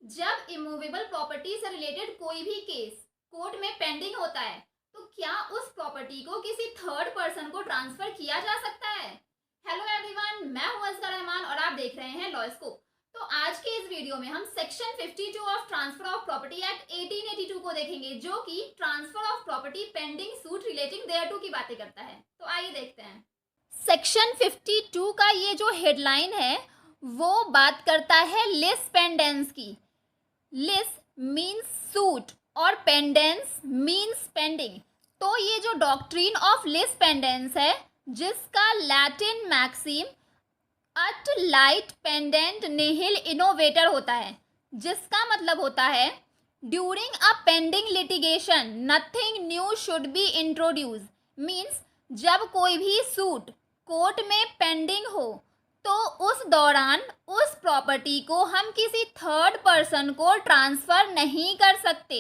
जब immovable property से related कोई भी केस कोर्ट में पेंडिंग होता है तो क्या उस प्रॉपर्टी को किसी थर्ड पर्सन को ट्रांसफर किया जा सकता है। हेलो एवरीवन, मैं हूं असगर रहमान और आप देख रहे हैं लॉयस्कोप। तो आज के इस वीडियो में हम section 52 of transfer of property act 1882 को देखेंगे, जो कि transfer of property pending suit relating thereto की बातें करता है। तो आइए देखते हैं। सेक्शन 52 का ये जो हेडलाइन है वो बात करता है लिस पेंडेंस की। लिस मीन्स सूट और पेंडेंस मीन्स पेंडिंग। तो ये जो डॉक्ट्रिन ऑफ लिस पेंडेंस है, जिसका लैटिन मैक्सिम अट लाइट पेंडेंट निहिल इनोवेटर होता है, जिसका मतलब होता है during a pending litigation nothing new should be introduce. Means जब कोई भी सूट कोर्ट में पेंडिंग हो तो उस दौरान उस प्रॉपर्टी को हम किसी थर्ड पर्सन को ट्रांसफ़र नहीं कर सकते,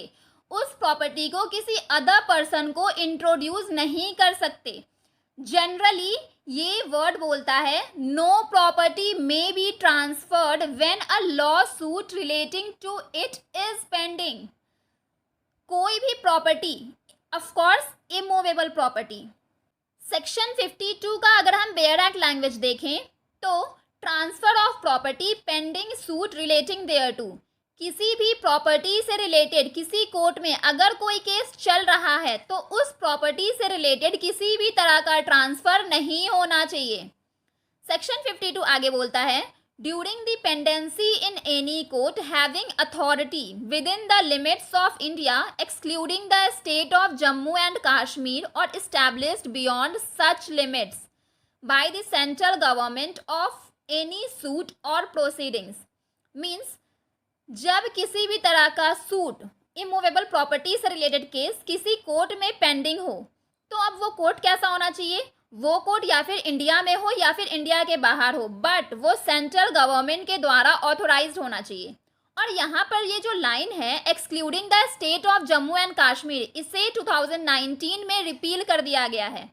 उस प्रॉपर्टी को किसी अदर पर्सन को इंट्रोड्यूस नहीं कर सकते। जनरली ये वर्ड बोलता है no property may be transferred when a lawsuit relating to it is pending. कोई भी property, of course immovable property. Section 52 का अगर हम बेयर एक्ट लैंग्वेज देखें तो transfer of property pending suit relating thereto, किसी भी प्रॉपर्टी से रिलेटेड किसी कोर्ट में अगर कोई केस चल रहा है तो उस प्रॉपर्टी से रिलेटेड किसी भी तरह का ट्रांसफर नहीं होना चाहिए। सेक्शन 52 आगे बोलता है during the pendency in any court having authority within the limits of India excluding the state of Jammu and Kashmir और established beyond such limits by the central government of any suit or proceedings। Means जब किसी भी तरह का suit, immovable property से related case किसी court में pending हो तो अब वो कोर्ट कैसा होना चाहिए, वो कोर्ट या फिर इंडिया में हो या फिर इंडिया के बाहर हो, बट वो सेंट्रल गवर्नमेंट के द्वारा ऑथोराइज्ड होना चाहिए। और यहाँ पर ये जो लाइन है excluding the state of Jammu and Kashmir, इसे 2019 में रिपील कर दिया गया है।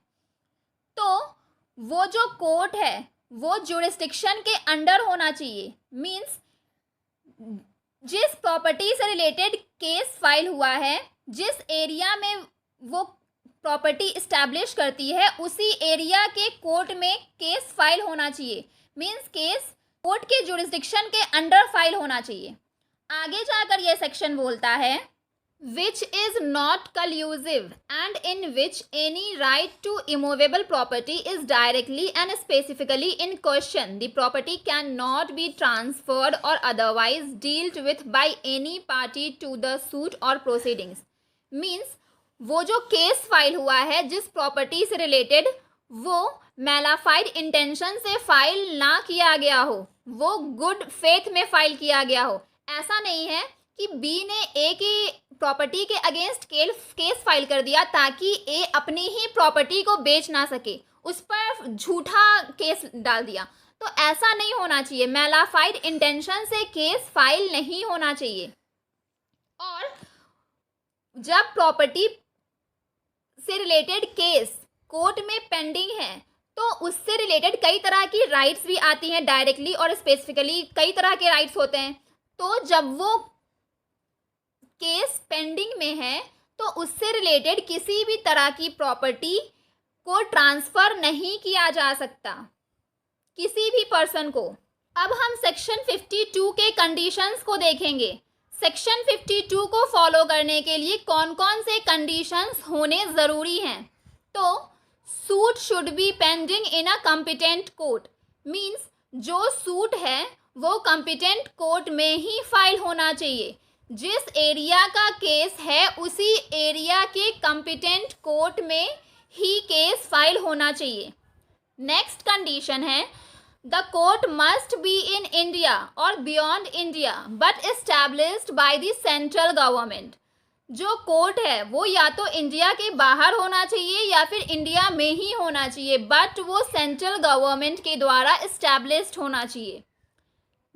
तो वो जो कोर्ट है वो जुरिस्डिक्शन के अंडर होना चाहिए। मीन्स जिस प्रॉपर्टी से रिलेटेड केस फाइल हुआ है, जिस एरिया में वो प्रॉपर्टी इस्टेब्लिश करती है, उसी एरिया के कोर्ट में केस फाइल होना चाहिए। मीन्स केस कोर्ट के जुरिस्डिक्शन के अंडर फाइल होना चाहिए। आगे जाकर यह सेक्शन बोलता है which is not collusive and in which any right to immovable property is directly and specifically in question, the property cannot be transferred or otherwise dealt with by any party to the suit or proceedings। means वो जो case file हुआ है जिस property से related, वो mala fide intention से file ना किया गया हो, वो गुड फेथ में फाइल किया गया हो। ऐसा नहीं है कि बी ने ए की प्रॉपर्टी के अगेंस्ट केस फाइल कर दिया ताकि ए अपनी ही प्रॉपर्टी को बेच ना सके, उस पर झूठा केस डाल दिया। तो ऐसा नहीं होना चाहिए, मैलाफाइड इंटेंशन से केस फाइल नहीं होना चाहिए। और जब प्रॉपर्टी से रिलेटेड केस कोर्ट में पेंडिंग है तो उससे रिलेटेड कई तरह की राइट्स भी आती हैं, डायरेक्टली और स्पेसिफिकली कई तरह के राइट्स होते हैं। तो जब वो केस पेंडिंग में है तो उससे रिलेटेड किसी भी तरह की प्रॉपर्टी को ट्रांसफ़र नहीं किया जा सकता किसी भी पर्सन को। अब हम सेक्शन 52 के कंडीशंस को देखेंगे। सेक्शन 52 को फॉलो करने के लिए कौन कौन से कंडीशंस होने ज़रूरी हैं। तो suit should be pending in a competent court. Means जो सूट है वो कॉम्पिटेंट कोर्ट में ही फाइल होना चाहिए। जिस एरिया का केस है उसी एरिया के कॉम्पिटेंट कोर्ट में ही केस फाइल होना चाहिए। नेक्स्ट कंडीशन है the court must be in India और beyond India but established by the central government. जो कोर्ट है वो या तो इंडिया के बाहर होना चाहिए या फिर इंडिया में ही होना चाहिए, बट वो सेंट्रल गवर्नमेंट के द्वारा एस्टैब्लिश्ड होना चाहिए।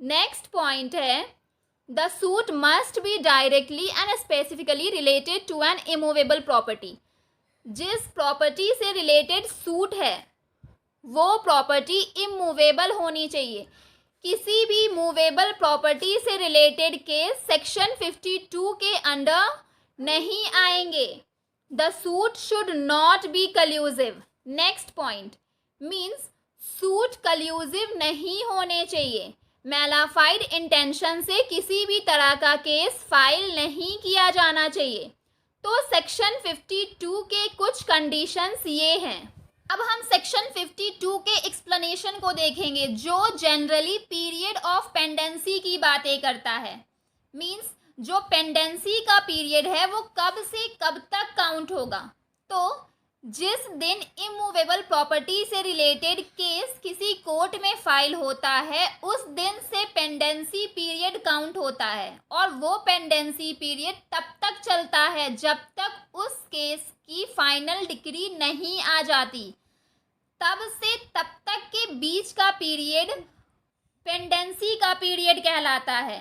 नेक्स्ट पॉइंट है the suit must be directly and specifically related to an immovable property. जिस प्रॉपर्टी से रिलेटेड सूट है वो प्रॉपर्टी इमूवेबल होनी चाहिए। किसी भी मूवेबल प्रॉपर्टी से रिलेटेड केस सेक्शन 52 के अंडर नहीं आएंगे। The suit should not be collusive. Next point means suit collusive नहीं होने चाहिए। मैलाफाइड इंटेंशन से किसी भी तरह का केस फाइल नहीं किया जाना चाहिए। तो सेक्शन 52 के कुछ कंडीशंस ये हैं। अब हम सेक्शन 52 के एक्सप्लेनेशन को देखेंगे जो जनरली पीरियड ऑफ पेंडेंसी की बातें करता है। मीन्स जो पेंडेंसी का पीरियड है वो कब से कब तक काउंट होगा। तो जिस दिन इमूवेबल प्रॉपर्टी से रिलेटेड केस किसी कोर्ट में फाइल होता है उस दिन से पेंडेंसी पीरियड काउंट होता है और वो पेंडेंसी पीरियड तब तक चलता है जब तक उस केस की फाइनल डिक्री नहीं आ जाती। तब से तब तक के बीच का पीरियड पेंडेंसी का पीरियड कहलाता है।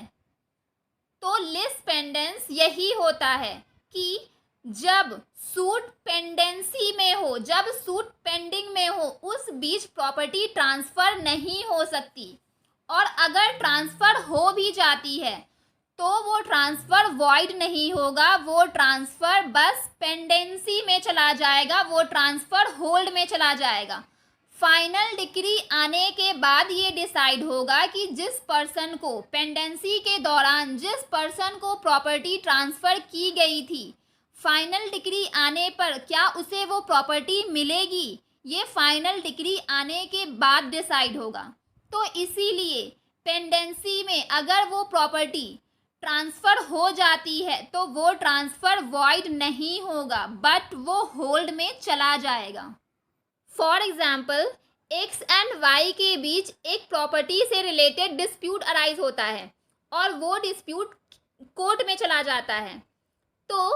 तो लिस पेंडेंस यही होता है कि जब सूट पेंडेंसी में हो, जब सूट पेंडिंग में हो, उस बीच प्रॉपर्टी ट्रांसफ़र नहीं हो सकती और अगर ट्रांसफ़र हो भी जाती है तो वो ट्रांसफ़र वॉइड नहीं होगा, वो ट्रांसफ़र बस पेंडेंसी में चला जाएगा, वो ट्रांसफ़र होल्ड में चला जाएगा। फाइनल डिक्री आने के बाद ये डिसाइड होगा कि जिस पर्सन को पेंडेंसी के दौरान जिस पर्सन को प्रॉपर्टी ट्रांसफ़र की गई थी, फाइनल डिक्री आने पर क्या उसे वो प्रॉपर्टी मिलेगी, ये फाइनल डिक्री आने के बाद डिसाइड होगा। तो इसीलिए पेंडेंसी में अगर वो प्रॉपर्टी ट्रांसफ़र हो जाती है तो वो ट्रांसफ़र वॉइड नहीं होगा बट वो होल्ड में चला जाएगा। For example X and Y के बीच एक प्रॉपर्टी से रिलेटेड डिस्प्यूट अराइज होता है और वो डिस्प्यूट कोर्ट में चला जाता है। तो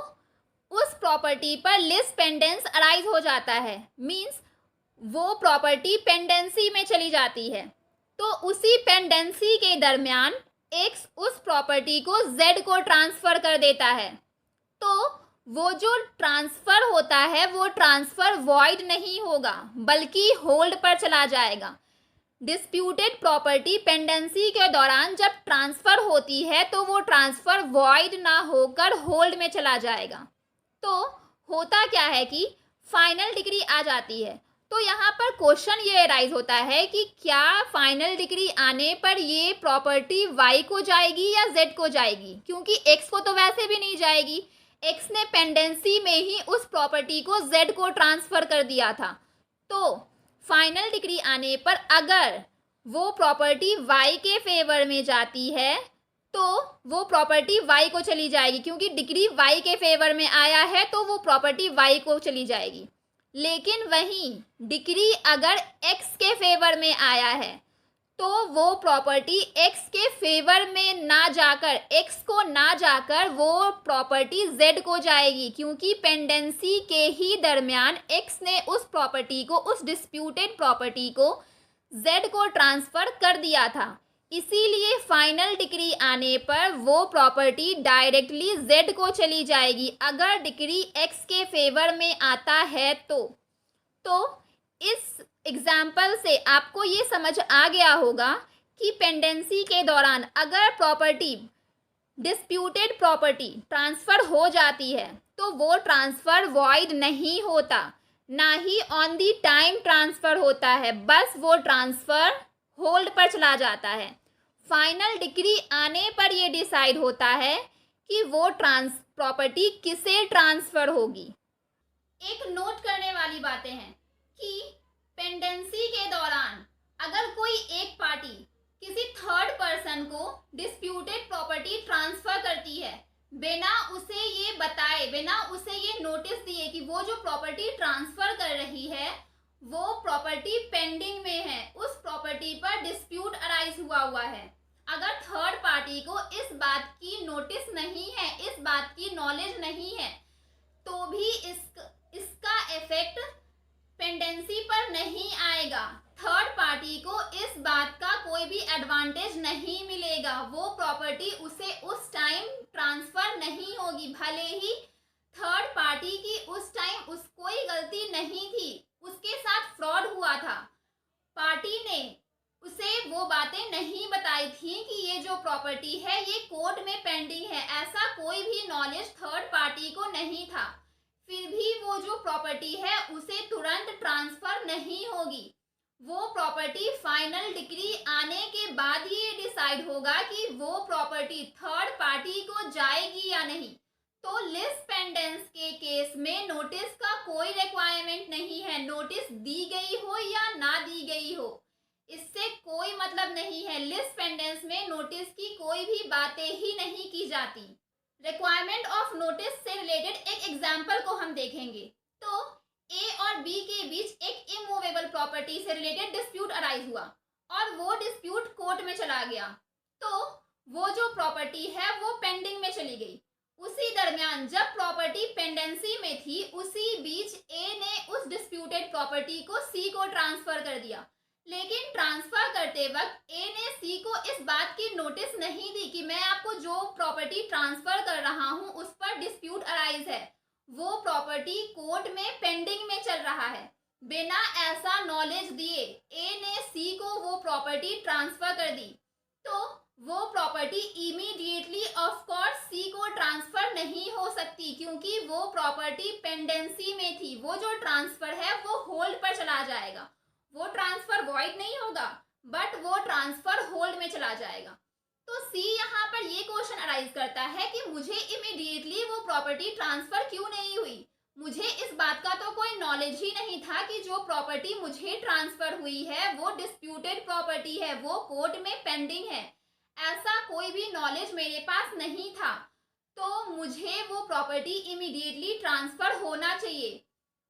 उस प्रॉपर्टी पर लिस पेंडेंस अराइज हो जाता है। मीन्स वो प्रॉपर्टी पेंडेंसी में चली जाती है। तो उसी पेंडेंसी के दरमियान एक्स उस प्रॉपर्टी को जेड को ट्रांसफ़र कर देता है। तो वो जो ट्रांसफ़र होता है वो ट्रांसफ़र वॉइड नहीं होगा बल्कि होल्ड पर चला जाएगा। डिस्प्यूटेड प्रॉपर्टी पेंडेंसी के दौरान जब ट्रांसफ़र होती है तो वो ट्रांसफ़र वॉइड ना होकर होल्ड में चला जाएगा। तो होता क्या है कि फाइनल डिग्री आ जाती है। तो यहाँ पर क्वेश्चन ये अराइज होता है कि क्या फाइनल डिग्री आने पर ये प्रॉपर्टी वाई को जाएगी या जेड को जाएगी, क्योंकि एक्स को तो वैसे भी नहीं जाएगी। एक्स ने पेंडेंसी में ही उस प्रॉपर्टी को जेड को ट्रांसफ़र कर दिया था। तो फाइनल डिग्री आने पर अगर वो प्रॉपर्टी वाई के फेवर में जाती है तो वो प्रॉपर्टी वाई को चली जाएगी, क्योंकि डिग्री वाई के फेवर में आया है तो वो प्रॉपर्टी वाई को चली जाएगी। लेकिन वहीं डिग्री अगर एक्स के फेवर में आया है तो वो प्रॉपर्टी एक्स के फेवर में ना जाकर, एक्स को ना जाकर वो प्रॉपर्टी जेड को जाएगी, क्योंकि पेंडेंसी के ही दरमियान एक्स ने उस प्रॉपर्टी को, उस डिस्प्यूटेड प्रॉपर्टी को जेड को ट्रांसफ़र कर दिया था। इसीलिए फाइनल डिग्री आने पर वो प्रॉपर्टी डायरेक्टली जेड को चली जाएगी अगर डिग्री एक्स के फेवर में आता है तो इस एग्जाम्पल से आपको ये समझ आ गया होगा कि पेंडेंसी के दौरान अगर प्रॉपर्टी, डिस्प्यूटेड प्रॉपर्टी ट्रांसफ़र हो जाती है तो वो ट्रांसफ़र वॉइड नहीं होता, ना ही ऑन दी टाइम ट्रांसफ़र होता है, बस वो ट्रांसफ़र होल्ड पर चला जाता है। फाइनल डिग्री आने पर ये डिसाइड होता है कि वो प्रॉपर्टी किसे ट्रांसफ़र होगी। एक नोट करने वाली बातें हैं कि पेंडेंसी के दौरान अगर कोई एक पार्टी किसी थर्ड पर्सन को डिस्प्यूटेड प्रॉपर्टी ट्रांसफ़र करती है बिना उसे ये बताए, बिना उसे ये नोटिस दिए कि वो जो प्रॉपर्टी ट्रांसफ़र कर रही है वो प्रॉपर्टी पेंडिंग में है, उस प्रॉपर्टी पर डिस्प्यूट अराइज हुआ है। अगर थर्ड पार्टी को इस बात की नोटिस नहीं है, इस बात की नॉलेज नहीं है, तो भी इसका इफेक्ट पेंडेंसी पर नहीं आएगा। थर्ड पार्टी को इस बात का कोई भी एडवांटेज नहीं मिलेगा, वो प्रॉपर्टी उसे उस टाइम ट्रांसफ़र नहीं होगी, भले ही थर्ड पार्टी की उस टाइम कोई गलती नहीं थी, उसके साथ फ्रॉड हुआ था, पार्टी ने उसे वो बातें नहीं बताई थी कि ये जो प्रॉपर्टी है ये कोर्ट में पेंडिंग है। ऐसा कोई भी नॉलेज थर्ड पार्टी को नहीं था। फिर भी वो जो प्रॉपर्टी है उसे तुरंत ट्रांसफर नहीं होगी। वो प्रॉपर्टी फाइनल डिक्री आने के बाद ही ये डिसाइड होगा कि वो प्रॉपर्टी थर्ड पार्टी को जाएगी या नहीं। तो लिस्ट पेंडेंस के केस में नोटिस का कोई रिक्वायरमेंट नहीं है। नोटिस दी गई हो या ना दी गई हो, इससे कोई मतलब नहीं है। लिस्ट पेंडेंस में नोटिस की कोई भी बातें ही नहीं की जाती। रिक्वायरमेंट ऑफ नोटिस से रिलेटेड एक एग्जाम्पल को हम देखेंगे। तो ए और बी के बीच एक इमूवेबल प्रॉपर्टी से रिलेटेड डिस्प्यूट अराइज हुआ और वो डिस्प्यूट कोर्ट में चला गया। तो वो जो प्रॉपर्टी है वो पेंडिंग में चली गई। उसी दरमियान जब प्रॉपर्टी पेंडेंसी में थी, उसी बीच ए ने उस डिस्प्यूटेड प्रॉपर्टी को सी को ट्रांसफर कर दिया। लेकिन ट्रांसफर करते वक्त ए ने सी को इस बात की नोटिस नहीं दी कि मैं आपको जो प्रॉपर्टी ट्रांसफर कर रहा हूं उस पर डिस्प्यूट अराइज है, वो प्रॉपर्टी कोर्ट में पेंडिंग में चल रहा है। बिना ऐसा नॉलेज दिए ए ने सी को वो प्रॉपर्टी ट्रांसफर कर दी, तो वो प्रॉपर्टी इमीडिएटली ऑफ कोर्स सी को ट्रांसफर नहीं हो सकती, क्योंकि वो प्रॉपर्टी पेंडेंसी में थी। वो जो ट्रांसफर है वो होल्ड पर चला जाएगा। वो ट्रांसफर वॉइड नहीं होगा, बट वो ट्रांसफर होल्ड में चला जाएगा। तो सी यहाँ पर ये क्वेश्चन अराइज करता है कि मुझे इमीडिएटली वो प्रॉपर्टी ट्रांसफर क्यों नहीं हुई। मुझे इस बात का तो कोई नॉलेज ही नहीं था कि जो प्रॉपर्टी मुझे ट्रांसफर हुई है वो डिस्प्यूटेड प्रॉपर्टी है, वो कोर्ट में पेंडिंग है। ऐसा कोई भी नॉलेज मेरे पास नहीं था, तो मुझे वो प्रॉपर्टी इमीडिएटली ट्रांसफर होना चाहिए।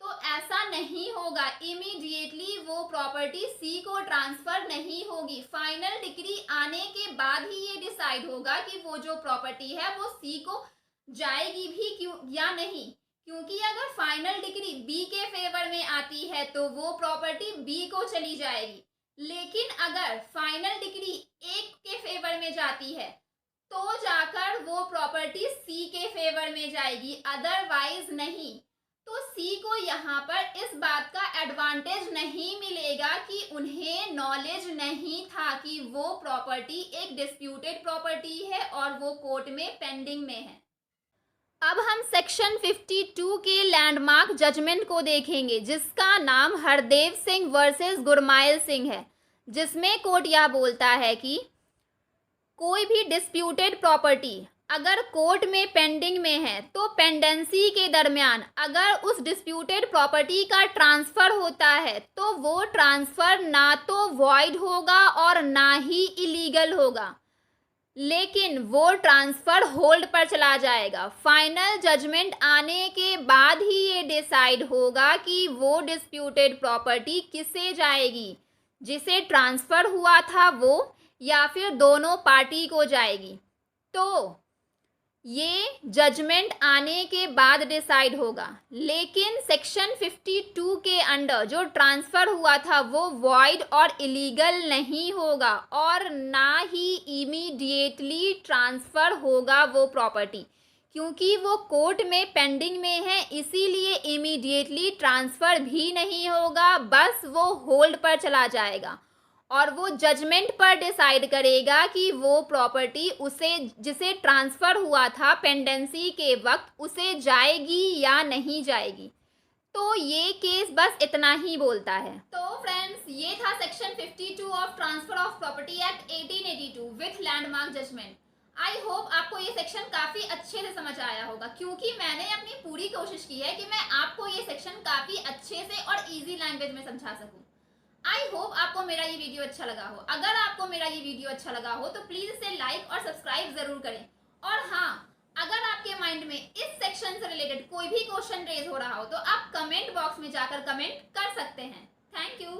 तो ऐसा नहीं होगा। इमीडिएटली वो प्रॉपर्टी सी को ट्रांसफर नहीं होगी। फाइनल डिक्री आने के बाद ही ये डिसाइड होगा कि वो जो प्रॉपर्टी है वो सी को जाएगी भी क्यों या नहीं। क्योंकि अगर फाइनल डिक्री बी के फेवर में आती है तो वो प्रॉपर्टी बी को चली जाएगी। लेकिन अगर फाइनल डिक्री ए के फेवर में जाती है तो जाकर वो प्रॉपर्टी सी के फेवर में जाएगी, अदरवाइज नहीं। तो सी को यहाँ पर इस बात का एडवांटेज नहीं मिलेगा कि उन्हें नॉलेज नहीं था कि वो प्रॉपर्टी एक डिस्प्यूटेड प्रॉपर्टी है और वो कोर्ट में पेंडिंग में है। अब हम सेक्शन 52 के लैंडमार्क जजमेंट को देखेंगे, जिसका नाम हरदेव सिंह वर्सेस गुरमाइल सिंह है, जिसमें कोर्ट यह बोलता है कि कोई भी डिस्प्यूटेड प्रॉपर्टी अगर कोर्ट में पेंडिंग में है तो पेंडेंसी के दरमियान अगर उस डिस्प्यूटेड प्रॉपर्टी का ट्रांसफर होता है तो वो ट्रांसफर ना तो वॉइड होगा और ना ही इलीगल होगा, लेकिन वो ट्रांसफर होल्ड पर चला जाएगा। फाइनल जजमेंट आने के बाद ही ये डिसाइड होगा कि वो डिस्प्यूटेड प्रॉपर्टी किसे जाएगी, जिसे ट्रांसफर हुआ था वो या फिर दोनों पार्टी को जाएगी। तो ये जजमेंट आने के बाद डिसाइड होगा। लेकिन सेक्शन 52 के अंडर जो ट्रांसफ़र हुआ था वो वॉइड और इलीगल नहीं होगा और ना ही इमीडिएटली ट्रांसफ़र होगा वो प्रॉपर्टी, क्योंकि वो कोर्ट में पेंडिंग में है, इसीलिए इमीडिएटली ट्रांसफ़र भी नहीं होगा, बस वो होल्ड पर चला जाएगा और वो जजमेंट पर डिसाइड करेगा कि वो प्रॉपर्टी उसे जिसे ट्रांसफ़र हुआ था पेंडेंसी के वक्त उसे जाएगी या नहीं जाएगी। तो ये केस बस इतना ही बोलता है। तो फ्रेंड्स, ये था section 52 of transfer of property act 1882 with landmark judgment. I hope आपको ये सेक्शन काफ़ी अच्छे से समझ आया होगा, क्योंकि मैंने अपनी पूरी कोशिश की है कि मैं आपको ये सेक्शन काफ़ी अच्छे से और ईजी लैंग्वेज में समझा सकूँ। आई होप आपको मेरा ये वीडियो अच्छा लगा हो। अगर आपको मेरा ये वीडियो अच्छा लगा हो तो प्लीज़ इसे लाइक और सब्सक्राइब ज़रूर करें। और हाँ, अगर आपके माइंड में इस सेक्शन से रिलेटेड कोई भी क्वेश्चन रेज हो रहा हो तो आप कमेंट बॉक्स में जाकर कमेंट कर सकते हैं। Thank you.